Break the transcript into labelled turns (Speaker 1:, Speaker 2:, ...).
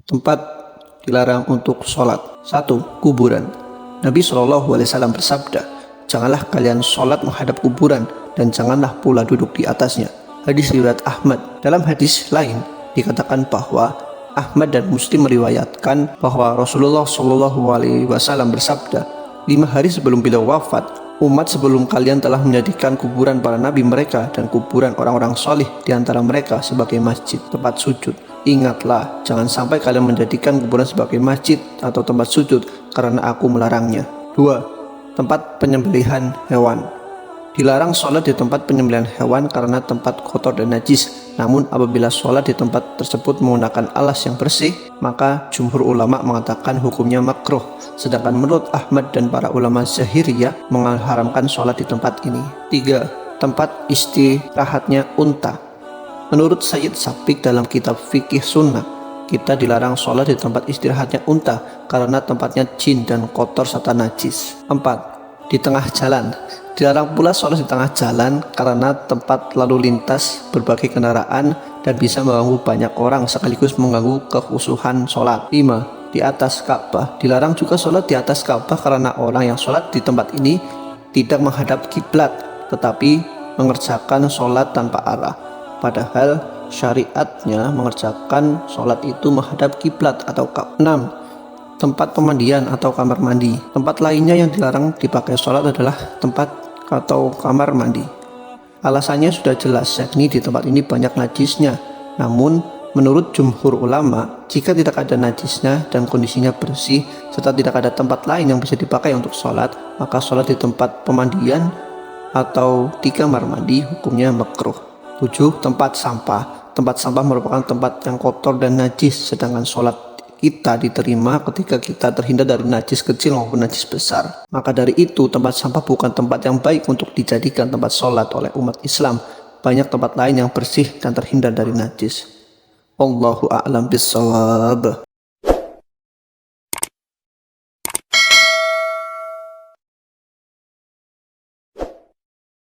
Speaker 1: Tempat dilarang untuk sholat. 1. Kuburan. Nabi SAW bersabda, "Janganlah kalian sholat menghadap kuburan dan janganlah pula duduk di atasnya." Hadis riwayat Ahmad. Dalam hadis lain dikatakan bahwa Ahmad dan Muslim meriwayatkan bahwa Rasulullah SAW bersabda, 5 hari sebelum beliau wafat, umat sebelum kalian telah menjadikan kuburan para nabi mereka dan kuburan orang-orang solih di antara mereka sebagai masjid, tempat sujud. Ingatlah, jangan sampai kalian menjadikan kuburan sebagai masjid atau tempat sujud, karena aku melarangnya. 2. Tempat penyembelihan hewan. Dilarang sholat di tempat penyembelihan hewan karena tempat kotor dan najis. Namun apabila sholat di tempat tersebut menggunakan alas yang bersih, maka jumhur ulama mengatakan hukumnya makruh. Sedangkan menurut Ahmad dan para ulama Zahiriyah mengharamkan sholat di tempat ini. 3. Tempat istirahatnya unta. Menurut Sayyid Sabiq dalam kitab Fikih Sunnah, kita dilarang sholat di tempat istirahatnya unta karena tempatnya jin dan kotor serta najis. 4. Di tengah jalan. Dilarang pula sholat di tengah jalan karena tempat lalu lintas berbagai kendaraan dan bisa mengganggu banyak orang sekaligus mengganggu kekhusyuan sholat. 5. Di atas Ka'bah. Dilarang juga sholat di atas Ka'bah karena orang yang sholat di tempat ini tidak menghadap kiblat tetapi mengerjakan sholat tanpa arah. Padahal syariatnya mengerjakan sholat itu menghadap kiblat atau Ka'bah. 6. Tempat pemandian atau kamar mandi. Tempat lainnya yang dilarang dipakai sholat adalah tempat atau kamar mandi. Alasannya sudah jelas, yakni di tempat ini banyak najisnya. Namun menurut jumhur ulama, jika tidak ada najisnya dan kondisinya bersih serta tidak ada tempat lain yang bisa dipakai untuk sholat, maka sholat di tempat pemandian atau di kamar mandi hukumnya makruh. 7. Tempat sampah. Tempat sampah merupakan tempat yang kotor dan najis, sedangkan sholat kita diterima ketika kita terhindar dari najis kecil maupun najis besar. Maka dari itu tempat sampah bukan tempat yang baik untuk dijadikan tempat sholat oleh umat Islam. Banyak tempat lain yang bersih dan terhindar dari najis. Allahu a'lam bishawab.